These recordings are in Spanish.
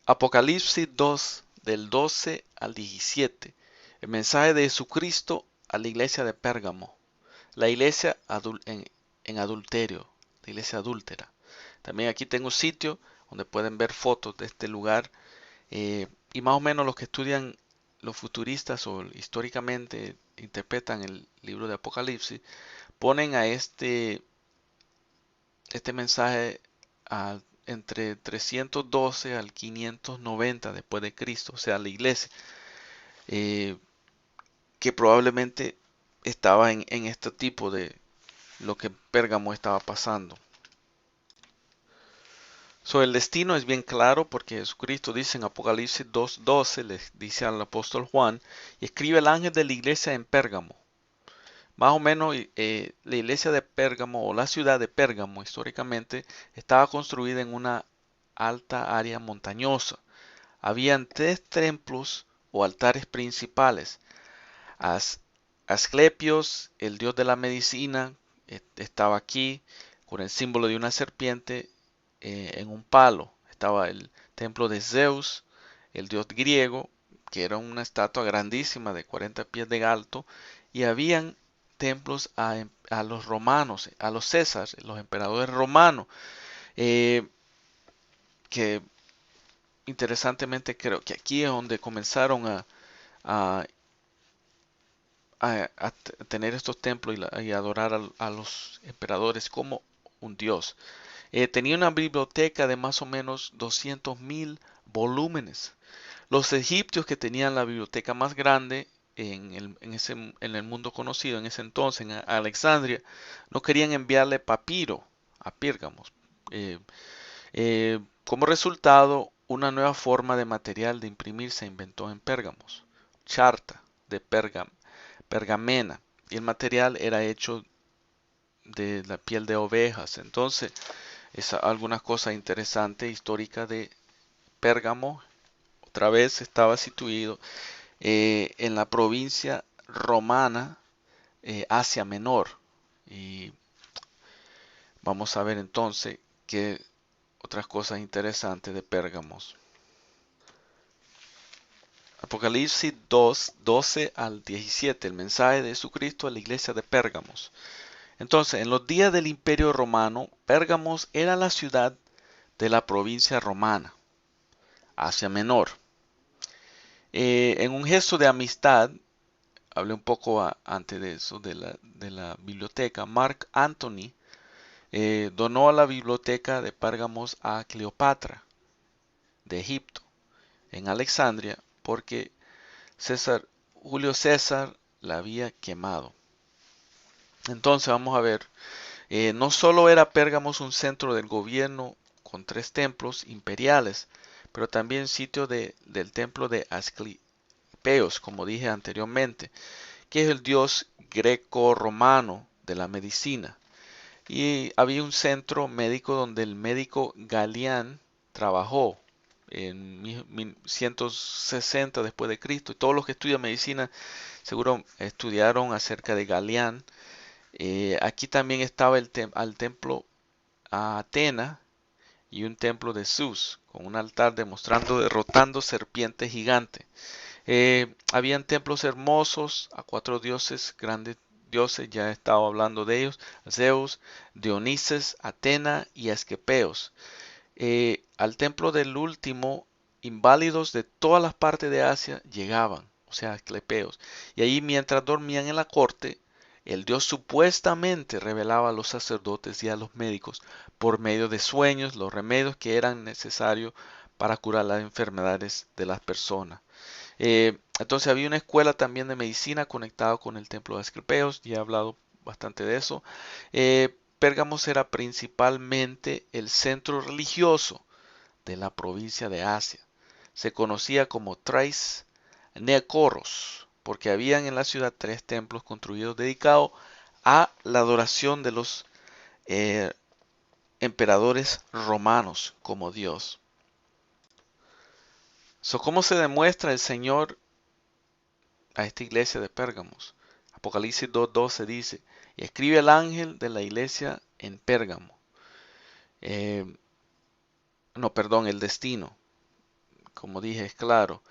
Apocalipsis 2, del 12 al 17. El mensaje de Jesucristo a la iglesia de Pérgamo. La iglesia en adulterio, la iglesia adúltera. También aquí tengo un sitio donde pueden ver fotos de este lugar. Y más o menos los que estudian los futuristas o históricamente interpretan el libro de Apocalipsis, ponen a este mensaje entre 312 al 590 después de Cristo, o sea, la iglesia, eh, que probablemente estaba en este tipo de lo que Pérgamo estaba pasando. El destino es bien claro porque Jesucristo dice en Apocalipsis 2:12, le dice al apóstol Juan, y escribe el ángel de la iglesia en Pérgamo. Más o menos la iglesia de Pérgamo o la ciudad de Pérgamo históricamente estaba construida en una alta área montañosa. Habían tres templos o altares principales. As- Asclepios, el dios de la medicina, estaba aquí con el símbolo de una serpiente en un palo. Estaba el templo de Zeus, el dios griego, que era una estatua grandísima de 40 pies de alto, y habían templos a los romanos, a los Césares, los emperadores romanos, eh, que interesantemente creo que aquí es donde comenzaron a- a tener estos templos y adorar a los emperadores como un dios. Tenía una biblioteca de más o menos 200.000 volúmenes. Los egipcios, que tenían la biblioteca más grande en el mundo conocido en ese entonces, en Alexandria, no querían enviarle papiro a Pérgamos. Eh, como resultado, una nueva forma de material de imprimir se inventó en Pérgamos, charta de pergamena, y el material era hecho de la piel de ovejas. Entonces, es algunas cosas interesantes históricas de Pérgamo. Otra vez estaba situado en la provincia romana Asia Menor. Y vamos a ver entonces qué otras cosas interesantes de Pérgamos. Apocalipsis 2, 12 al 17, el mensaje de Jesucristo a la iglesia de Pérgamos. Entonces, en los días del Imperio Romano, Pérgamos era la ciudad de la provincia romana, Asia Menor. En un gesto de amistad, hablé un poco antes de eso, de la biblioteca, Mark Antony donó a la biblioteca de Pérgamos a Cleopatra de Egipto, en Alejandría, porque Julio César la había quemado. Entonces vamos a ver, no solo era Pérgamos un centro del gobierno con tres templos imperiales, pero también sitio del templo de Asclepios, como dije anteriormente, que es el dios greco-romano de la medicina. Y había un centro médico donde el médico Galián trabajó en 160 después de Cristo. Y todos los que estudian medicina seguro estudiaron acerca de Galián. Aquí también estaba el templo a Atena y un templo de Zeus, con un altar demostrando derrotando serpientes gigantes. Habían templos hermosos a cuatro dioses, grandes dioses, ya he estado hablando de ellos: Zeus, Dionises, Atena y Asclepios. Al templo del último, inválidos de todas las partes de Asia llegaban, o sea, Asclepios. Y allí, mientras dormían en la corte, el dios supuestamente revelaba a los sacerdotes y a los médicos por medio de sueños los remedios que eran necesarios para curar las enfermedades de las personas. Entonces había una escuela también de medicina conectada con el templo de Asclepios, ya he hablado bastante de eso. Pérgamos era principalmente el centro religioso de la provincia de Asia. Se conocía como Thrace Necoros, porque habían en la ciudad tres templos construidos dedicados a la adoración de los eh, emperadores romanos como Dios. ¿Cómo se demuestra el Señor a esta iglesia de Pérgamos? Apocalipsis 2:12 dice: y escribe el ángel de la iglesia en Pérgamo. No, perdón, el destino. como dije, es claro.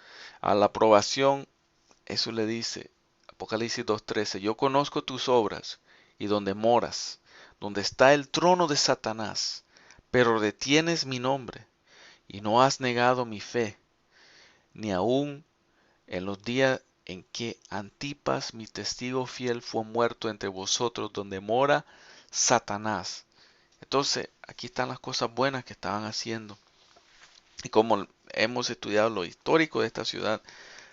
A la aprobación, eso le dice, Apocalipsis 2:13, yo conozco tus obras y donde moras, donde está el trono de Satanás, pero retienes mi nombre y no has negado mi fe, ni aun en los días en que Antipas, mi testigo fiel, fue muerto entre vosotros, donde mora Satanás. Entonces, aquí están las cosas buenas que estaban haciendo. Y como hemos estudiado lo histórico de esta ciudad,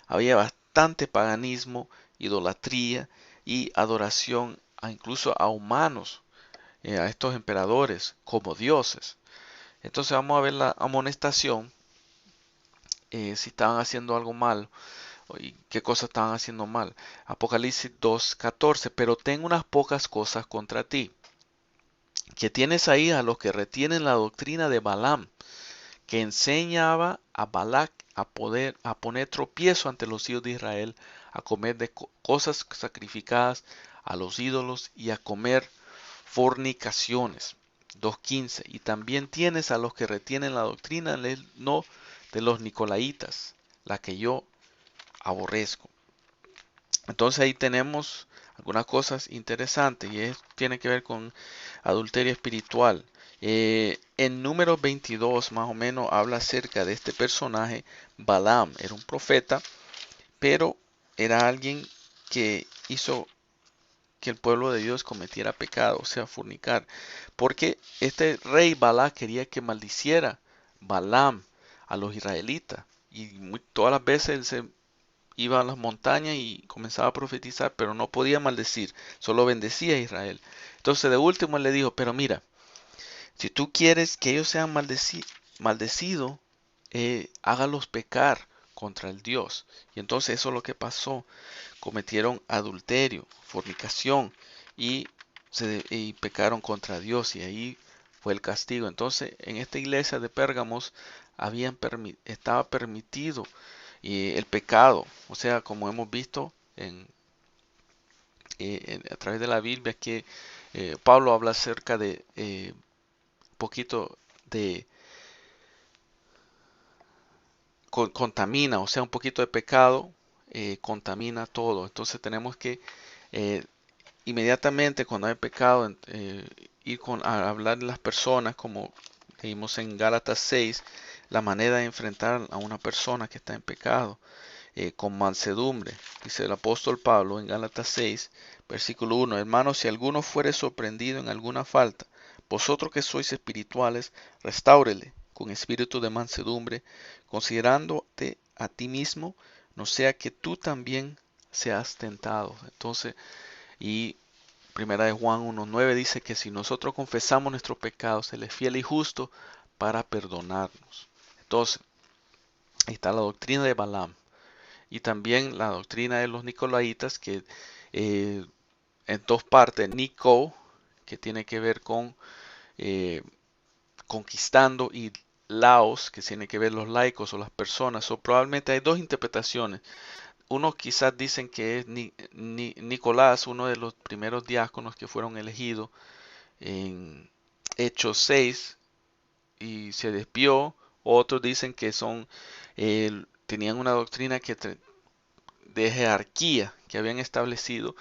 había bastante paganismo, idolatría y adoración incluso a humanos, a estos emperadores como dioses. Entonces vamos a ver la amonestación, si estaban haciendo algo mal y qué cosas estaban haciendo mal. Apocalipsis 2:14, pero tengo unas pocas cosas contra ti, que tienes ahí a los que retienen la doctrina de Balaam, que enseñaba a Balac a poner tropiezo ante los hijos de Israel, a comer de cosas sacrificadas a los ídolos y a comer fornicaciones. 2:15. Y también tienes a los que retienen la doctrina no de los nicolaitas, la que yo aborrezco. Entonces ahí tenemos algunas cosas interesantes y tiene que ver con adulterio espiritual. En Números 22 más o menos habla acerca de este personaje. Balaam era un profeta, pero era alguien que hizo que el pueblo de Dios cometiera pecado, o sea, fornicar. Porque este rey Balac quería que maldiciera Balaam a los israelitas. Y todas las veces él se iba a las montañas y comenzaba a profetizar, pero no podía maldecir, solo bendecía a Israel. Entonces de último él le dijo, pero mira, si tú quieres que ellos sean maldecidos, hágalos pecar contra el Dios. Y entonces eso es lo que pasó. Cometieron adulterio, fornicación y, y pecaron contra Dios. Y ahí fue el castigo. Entonces en esta iglesia de Pérgamos estaba permitido el pecado. O sea, como hemos visto a través de la Biblia, que Pablo habla acerca de un poquito de contamina, o sea, un poquito de pecado contamina todo. Entonces tenemos que eh, inmediatamente cuando hay pecado ir a hablar de las personas, como leímos en Gálatas 6, la manera de enfrentar a una persona que está en pecado. Con mansedumbre, dice el apóstol Pablo en Gálatas 6, versículo 1, hermanos, si alguno fuere sorprendido en alguna falta, vosotros que sois espirituales, restáurele con espíritu de mansedumbre, considerándote a ti mismo, no sea que tú también seas tentado. Entonces, y primera de Juan 1:9 dice que si nosotros confesamos nuestros pecados, Él es fiel y justo para perdonarnos. Entonces, ahí está la doctrina de Balaam y también la doctrina de los nicolaitas, que eh, en dos partes, Nico, que tiene que ver con eh, conquistando, y Laos, que tiene que ver los laicos o las personas. O probablemente hay dos interpretaciones. Unos quizás dicen que es Nicolás, uno de los primeros diáconos que fueron elegidos en Hechos 6 y se despió. Otros dicen que tenían una doctrina de jerarquía que habían establecido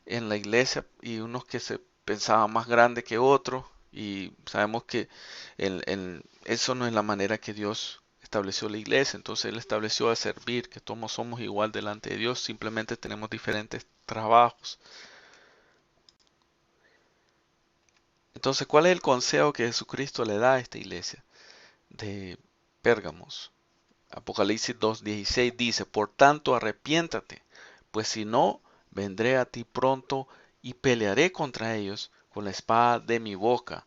en la iglesia, y unos que se pensaban más grande que otros, y sabemos que eso no es la manera que Dios estableció la iglesia. Entonces Él estableció a servir, que todos somos igual delante de Dios, simplemente tenemos diferentes trabajos. Entonces, ¿cuál es el consejo que Jesucristo le da a esta iglesia de Pérgamos? Apocalipsis 2:16 dice, por tanto arrepiéntate, pues si no, vendré a ti pronto y pelearé contra ellos con la espada de mi boca.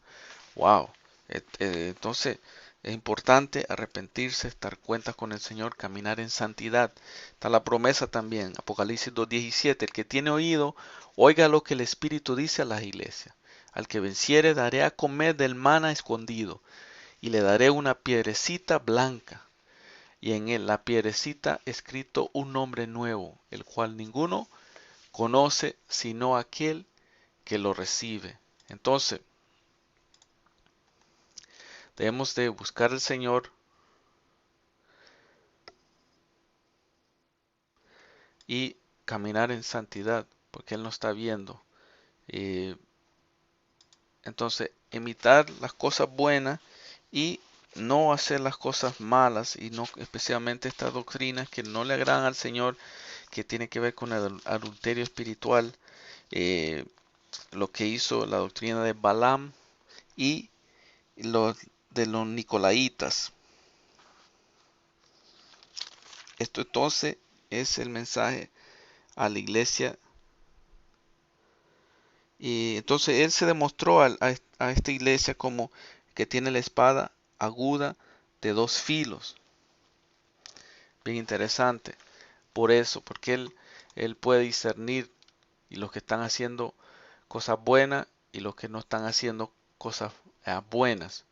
Wow. Entonces es importante arrepentirse, estar cuenta con el Señor, caminar en santidad. Está la promesa también, Apocalipsis 2:17, el que tiene oído, oiga lo que el Espíritu dice a las iglesias. Al que venciere daré a comer del maná escondido, y le daré una piedrecita blanca y en él la piedrecita escrito un nombre nuevo, el cual ninguno conoce sino aquel que lo recibe. Entonces, debemos de buscar al Señor y caminar en santidad, porque Él nos está viendo. Eh, entonces, imitar las cosas buenas y no hacer las cosas malas, y no especialmente estas doctrinas que no le agradan al Señor, que tiene que ver con el adulterio espiritual, eh, lo que hizo la doctrina de Balaam y los de los Nicolaitas. Esto entonces es el mensaje a la iglesia. Y entonces él se demostró a esta iglesia como que tiene la espada aguda de dos filos. Bien interesante. Por eso, porque él puede discernir y los que están haciendo cosas buenas y los que no están haciendo cosas buenas.